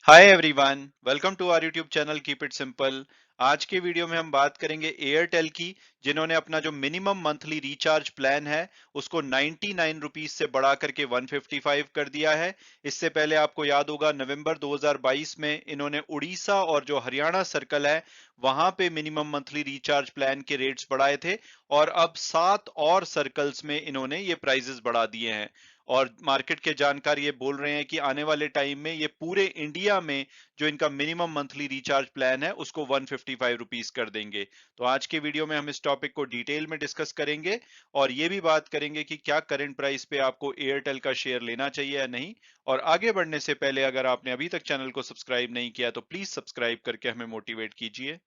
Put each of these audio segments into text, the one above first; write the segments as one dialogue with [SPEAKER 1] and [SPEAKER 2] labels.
[SPEAKER 1] Hi everyone, welcome to our YouTube channel keep it simple. आज के video में हम बात करेंगे एयरटेल की, जिन्होंने अपना जो मिनिमम मंथली रिचार्ज प्लान है उसको 99 रुपीज से बढ़ा करके 155 कर दिया है। इससे पहले आपको याद होगा नवंबर 2022 में इन्होंने उड़ीसा और जो हरियाणा सर्कल है वहां पे मिनिमम मंथली रिचार्ज प्लान के रेट्स बढ़ाए थे, और अब 7 और सर्कल्स में इन्होंने ये प्राइजेस बढ़ा दिए हैं। और मार्केट के जानकार ये बोल रहे हैं कि आने वाले टाइम में ये पूरे इंडिया में जो इनका मिनिमम मंथली रिचार्ज प्लान है उसको 155 रुपीज कर देंगे। तो आज के वीडियो में हम इस टॉपिक को डिटेल में डिस्कस करेंगे और ये भी बात करेंगे कि क्या करंट प्राइस पे आपको एयरटेल का शेयर लेना चाहिए या नहीं। और आगे बढ़ने से पहले अगर आपने अभी तक चैनल को सब्सक्राइब नहीं किया तो प्लीज सब्सक्राइब करके हमें मोटिवेट कीजिए।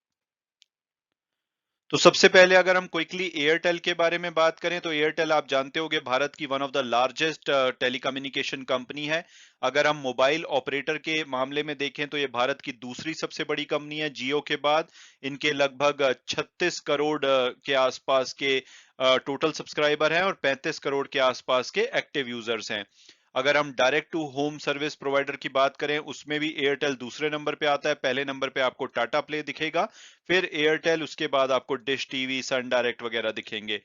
[SPEAKER 1] तो सबसे पहले अगर हम क्विकली एयरटेल के बारे में बात करें तो एयरटेल आप जानते होंगे भारत की one of the largest telecommunication company है। अगर हम मोबाइल ऑपरेटर के मामले में देखें तो ये भारत की दूसरी सबसे बड़ी कंपनी है जियो के बाद। इनके लगभग 36 करोड़ के आसपास के टोटल सब्सक्राइबर हैं और 35 करोड़ के आसपास के एक्टिव यूजर्स हैं। अगर हम direct to home service provider की बात करें उसमें भी एयरटेल दूसरे नंबर पे आता है। पहले नंबर पे आपको टाटा प्ले दिखेगा, फिर एयरटेल, उसके बाद आपको डिश टीवी, सन डायरेक्ट वगैरह दिखेंगे।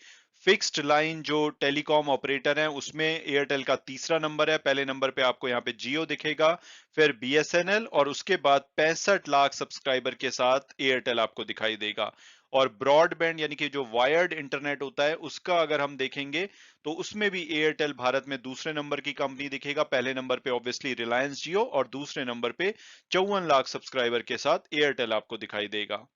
[SPEAKER 1] फिक्स्ड लाइन जो टेलीकॉम ऑपरेटर है उसमें एयरटेल का तीसरा नंबर है। पहले नंबर पे आपको यहाँ पे जियो दिखेगा, फिर बीएसएनएल, और उसके बाद 65 लाख सब्सक्राइबर के साथ एयरटेल आपको दिखाई देगा। और ब्रॉडबैंड यानी कि जो वायर्ड इंटरनेट होता है उसका अगर हम देखेंगे तो उसमें भी एयरटेल भारत में दूसरे नंबर की कंपनी दिखेगा। पहले नंबर पे ऑब्वियसली रिलायंस जियो और दूसरे नंबर पे 54 लाख सब्सक्राइबर के साथ एयरटेल आपको दिखाई देगा।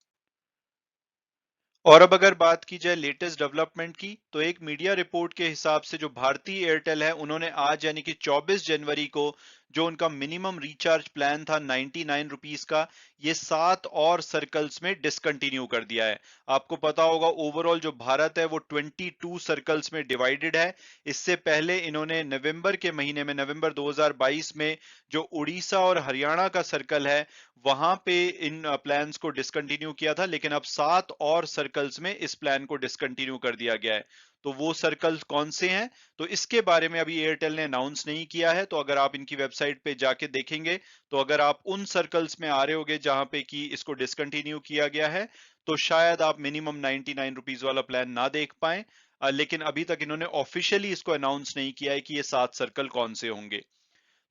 [SPEAKER 1] और अब अगर बात की जाए लेटेस्ट डेवलपमेंट की तो एक मीडिया रिपोर्ट के हिसाब से जो भारतीय एयरटेल है उन्होंने आज यानी कि 24 जनवरी को जो उनका मिनिमम रिचार्ज प्लान था 99 रुपीज का, ये 7 और सर्कल्स में डिसकंटिन्यू कर दिया है। आपको पता होगा ओवरऑल जो भारत है वो 22 सर्कल्स में डिवाइडेड है। इससे पहले इन्होंने नवंबर के महीने में, नवंबर 2022 में, जो उड़ीसा और हरियाणा का सर्कल है वहां पे इन प्लान्स को डिसकंटिन्यू किया था, लेकिन अब 7 और सर्कल्स में इस प्लान को डिसकंटिन्यू कर दिया गया है। तो वो सर्कल्स कौन से हैं तो इसके बारे में अभी एयरटेल ने अनाउंस नहीं किया है। तो अगर आप इनकी वेबसाइट पे जाके देखेंगे तो अगर आप उन सर्कल्स में आ रहे होगे जहां पे कि इसको डिसकंटिन्यू किया गया है तो शायद आप मिनिमम 99 रुपीज वाला प्लान ना देख पाए। लेकिन अभी तक इन्होंने ऑफिशियली इसको अनाउंस नहीं किया है कि ये 7 सर्कल कौन से होंगे।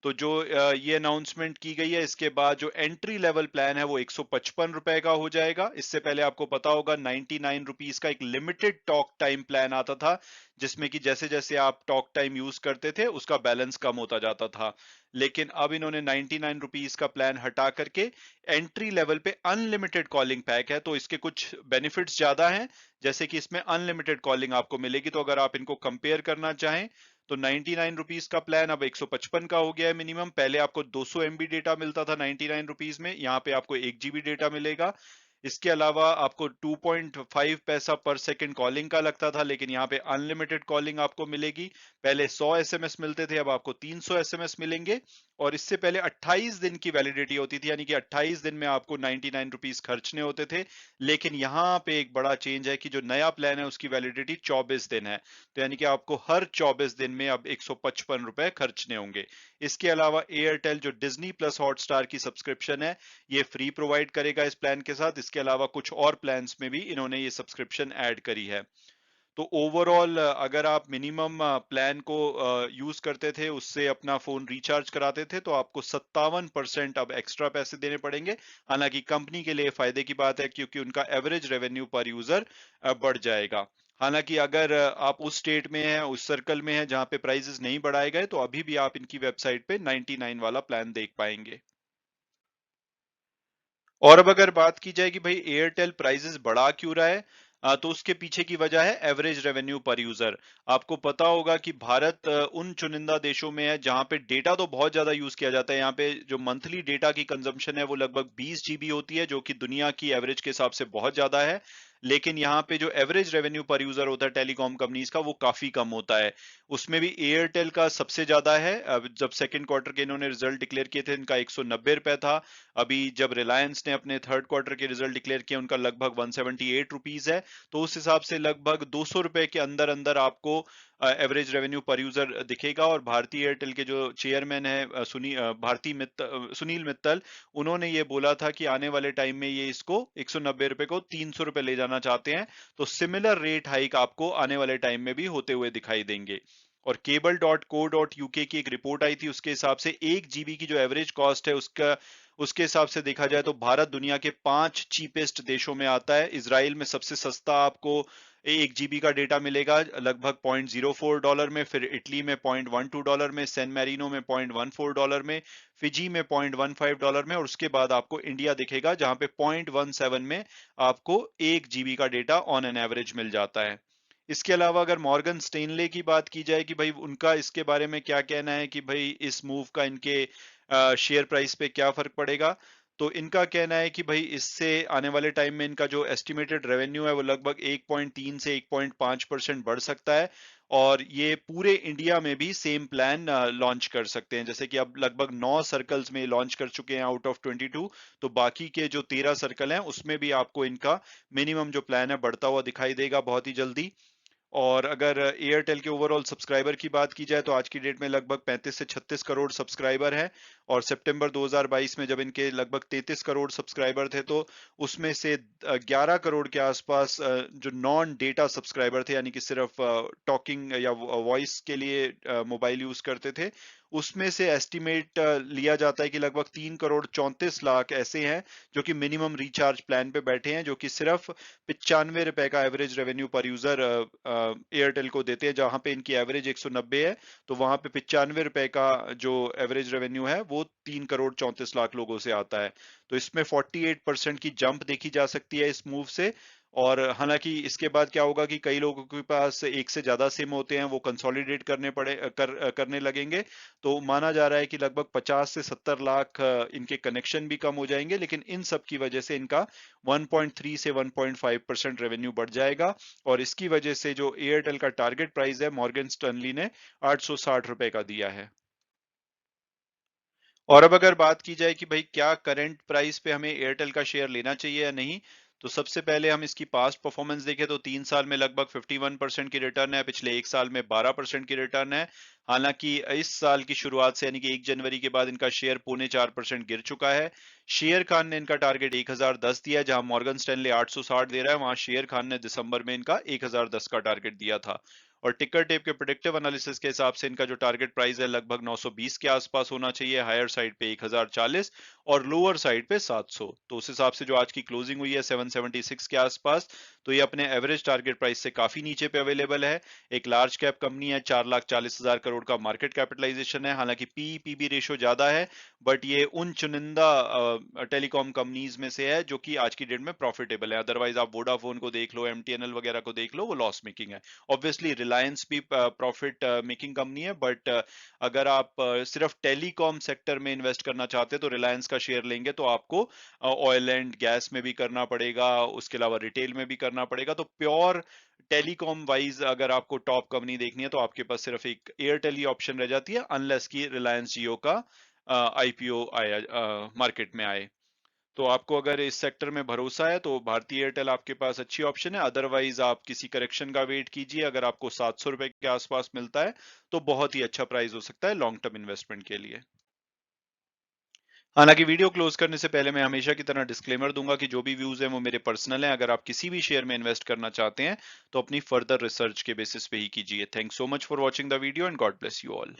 [SPEAKER 1] तो जो ये अनाउंसमेंट की गई है इसके बाद जो एंट्री लेवल प्लान है वो 155 रुपए का हो जाएगा। इससे पहले आपको पता होगा 99 रुपीज का एक लिमिटेड टॉक टाइम प्लान आता था, जिसमें कि जैसे जैसे आप टॉक टाइम यूज करते थे उसका बैलेंस कम होता जाता था। लेकिन अब इन्होंने 99 रुपीज का प्लान हटा करके एंट्री लेवल पे अनलिमिटेड कॉलिंग पैक है, तो इसके कुछ बेनिफिट्स ज्यादा हैं। जैसे कि इसमें अनलिमिटेड कॉलिंग आपको मिलेगी। तो अगर आप इनको कंपेयर करना चाहें तो 99 रुपीज का प्लान अब 155 का हो गया है मिनिमम। पहले आपको 200 MB डेटा मिलता था 99 रुपीज में, यहाँ पे आपको 1 GB डेटा मिलेगा। इसके अलावा आपको 2.5 पैसा पर सेकंड कॉलिंग का लगता था, लेकिन यहाँ पे अनलिमिटेड कॉलिंग आपको मिलेगी। पहले 100 SMS मिलते थे, अब आपको 300 SMS मिलेंगे। और इससे पहले 28 दिन की वैलिडिटी होती थी, यानी कि 28 दिन में आपको 99 रुपीज खर्चने होते थे। लेकिन यहाँ पे एक बड़ा चेंज है कि जो नया प्लान है उसकी वैलिडिटी 24 दिन है। तो यानी कि आपको हर 24 दिन में अब 155 रुपए खर्चने होंगे। इसके अलावा एयरटेल जो डिज्नी प्लस हॉटस्टार की सब्सक्रिप्शन है ये फ्री प्रोवाइड करेगा इस प्लान के साथ। इसके अलावा कुछ और प्लान्स में भी इन्होंने ये सब्सक्रिप्शन ऐड करी है। तो ओवरऑल अगर आप मिनिमम प्लान को यूज करते थे, उससे अपना फोन रिचार्ज कराते थे, तो आपको 57% अब एक्स्ट्रा पैसे देने पड़ेंगे। हालांकि कंपनी के लिए फायदे की बात है क्योंकि उनका एवरेज रेवेन्यू पर यूजर बढ़ जाएगा। हालांकि अगर आप उस स्टेट में हैं, उस सर्कल में हैं जहां पे प्राइसेस नहीं बढ़ाए गए, तो अभी भी आप इनकी वेबसाइट पे 99 वाला प्लान देख पाएंगे। और अब अगर बात की जाए कि भाई एयरटेल प्राइसेस बढ़ा क्यों रहा है, तो उसके पीछे की वजह है एवरेज रेवेन्यू पर यूजर। आपको पता होगा कि भारत उन चुनिंदा देशों में है जहां पे डेटा तो बहुत ज्यादा यूज किया जाता है। यहाँ पे जो मंथली डेटा की कंजम्पशन है वो लगभग 20 GB होती है, जो कि दुनिया की एवरेज के हिसाब से बहुत ज्यादा है। लेकिन यहाँ पे जो एवरेज रेवेन्यू पर यूजर होता है टेलीकॉम कंपनीज का वो काफी कम होता है। उसमें भी एयरटेल का सबसे ज्यादा है। अब जब सेकंड क्वार्टर के इन्होंने रिजल्ट डिक्लेयर किए थे इनका 190 रुपए था। अभी जब रिलायंस ने अपने थर्ड क्वार्टर के रिजल्ट डिक्लेयर किए उनका लगभग 178 रुपीज है। तो उस हिसाब से लगभग 200 रुपए के अंदर अंदर आपको एवरेज रेवेन्यू पर यूजर दिखेगा। और भारती एयरटेल के जो चेयरमैन है सुनील मित्तल, उन्होंने ये बोला था कि आने वाले टाइम में ये इसको 190 रुपए को 300 रुपए ले जाना चाहते हैं। तो सिमिलर रेट हाइक आपको आने वाले टाइम में भी होते हुए दिखाई देंगे। और cable.co.uk की एक रिपोर्ट आई थी, उसके हिसाब से 1 GB की जो एवरेज कॉस्ट है उसके हिसाब से देखा जाए तो भारत दुनिया के 5 चीपेस्ट देशों में आता है। इसराइल में सबसे सस्ता आपको 1 GB का डेटा मिलेगा लगभग $0.04 में, फिर इटली में $0.12 में, सैन मैरिनो में $0.14 में, फिजी में $0.15 में, और उसके बाद आपको इंडिया दिखेगा जहां पे 0.17 में आपको 1 GB का डेटा ऑन एन एवरेज मिल जाता है। इसके अलावा अगर मॉर्गन स्टेनले की बात की जाए कि भाई उनका इसके बारे में क्या कहना है कि भाई इस मूव का इनके शेयर प्राइस पे क्या फर्क पड़ेगा, तो इनका कहना है कि भाई इससे आने वाले टाइम में इनका जो एस्टिमेटेड रेवेन्यू है वो लगभग 1.3 से 1.5% बढ़ सकता है। और ये पूरे इंडिया में भी सेम प्लान लॉन्च कर सकते हैं। जैसे कि अब लगभग 9 सर्कल्स में लॉन्च कर चुके हैं आउट ऑफ 22, तो बाकी के जो 13 सर्कल हैं उसमें भी आपको इनका मिनिमम जो प्लान है बढ़ता हुआ दिखाई देगा बहुत ही जल्दी। और अगर एयरटेल के ओवरऑल सब्सक्राइबर की बात की जाए तो आज की डेट में लगभग 35 से 36 करोड़ सब्सक्राइबर हैं। और सितंबर 2022 में जब इनके लगभग 33 करोड़ सब्सक्राइबर थे, तो उसमें से 11 करोड़ के आसपास जो नॉन डेटा सब्सक्राइबर थे, यानी कि सिर्फ टॉकिंग या वॉइस के लिए मोबाइल यूज करते थे, उसमें से एस्टिमेट लिया जाता है कि लगभग 3 करोड़ 34 लाख ऐसे हैं जो कि मिनिमम रिचार्ज प्लान पे बैठे हैं, जो कि सिर्फ 95 रुपए का एवरेज रेवेन्यू पर यूजर एयरटेल को देते हैं। जहां पे इनकी एवरेज 190 है, तो वहां पे 95 रुपए का जो एवरेज रेवेन्यू है वो 3 करोड़ 34 लाख लोगों से आता है। तो इसमें 48% की जंप देखी जा सकती है इस मूव से। और हालांकि इसके बाद क्या होगा कि कई लोगों के पास एक से ज्यादा सिम होते हैं, वो कंसोलिडेट करने लगेंगे। तो माना जा रहा है कि लगभग 50 से 70 लाख इनके कनेक्शन भी कम हो जाएंगे, लेकिन इन सब की वजह से इनका 1.3 से 1.5% रेवेन्यू बढ़ जाएगा। और इसकी वजह से जो एयरटेल का टारगेट प्राइस है मॉर्गन स्टैनली ने 860 रुपए का दिया है। और अब अगर बात की जाए कि भाई क्या करंट प्राइस पे हमें एयरटेल का शेयर लेना चाहिए या नहीं, तो सबसे पहले हम इसकी पास्ट परफॉर्मेंस देखें तो 3 साल में लगभग 51% की रिटर्न है, पिछले एक साल में 12% की रिटर्न है। हालांकि इस साल की शुरुआत से यानी कि 1 जनवरी के बाद इनका शेयर 0.25% गिर चुका है। शेयर खान ने इनका टारगेट 1010 दिया है, जहां मॉर्गन स्टैनले 860 दे रहा है, वहां शेयर खान ने दिसंबर में इनका 1010 का टारगेट दिया था। और टिकर टेप के प्रेडिक्टिव एनालिसिस के हिसाब से इनका जो टारगेट प्राइस है लगभग 920 के आसपास होना चाहिए, हायर साइड पे 1040 और लोअर साइड पे 700। तो उस हिसाब से जो आज की क्लोजिंग हुई है 776 के आसपास, तो ये अपने एवरेज टारगेट प्राइस से काफी नीचे पे अवेलेबल है। एक लार्ज कैप कंपनी है, 4,40,000 करोड़ का मार्केट कैपिटलाइजेशन है। हालांकि पी पीबी रेशियो ज्यादा है, बट ये उन चुनिंदा टेलीकॉम कंपनीज में से है जो कि आज की डेट में प्रॉफिटेबल है। अदरवाइज आप वोडाफोन को देख लो, एमटीएनएल वगैरह को देख लो, वो लॉस मेकिंग है। ऑब्वियसली रिलायंस भी प्रॉफिट मेकिंग कंपनी है, बट अगर आप सिर्फ टेलीकॉम सेक्टर में इन्वेस्ट करना चाहते हैं तो रिलायंस का शेयर लेंगे तो आपको ऑयल एंड गैस में भी करना पड़ेगा, उसके अलावा रिटेल में भी करना पड़ेगा। तो प्योर टेलीकॉम वाइज अगर आपको टॉप कंपनी देखनी है तो आपके पास सिर्फ एक एयरटेल ही ऑप्शन रह जाती है, अनलेस की रिलायंस जियो का आईपीओ आया मार्केट में आए। तो आपको अगर इस सेक्टर में भरोसा है तो भारतीय एयरटेल आपके पास अच्छी ऑप्शन है। अदरवाइज आप किसी करेक्शन का वेट कीजिए, अगर आपको 700 रुपए के आसपास मिलता है तो बहुत ही अच्छा प्राइस हो सकता है लॉन्ग टर्म इन्वेस्टमेंट के लिए। हालांकि वीडियो क्लोज करने से पहले मैं हमेशा की तरह डिस्क्लेमर दूंगा कि जो भी व्यूज हैं वो मेरे पर्सनल हैं। अगर आप किसी भी शेयर में इन्वेस्ट करना चाहते हैं तो अपनी फर्दर रिसर्च के बेसिस पे ही कीजिए। Thanks so much for watching the video and God bless you all.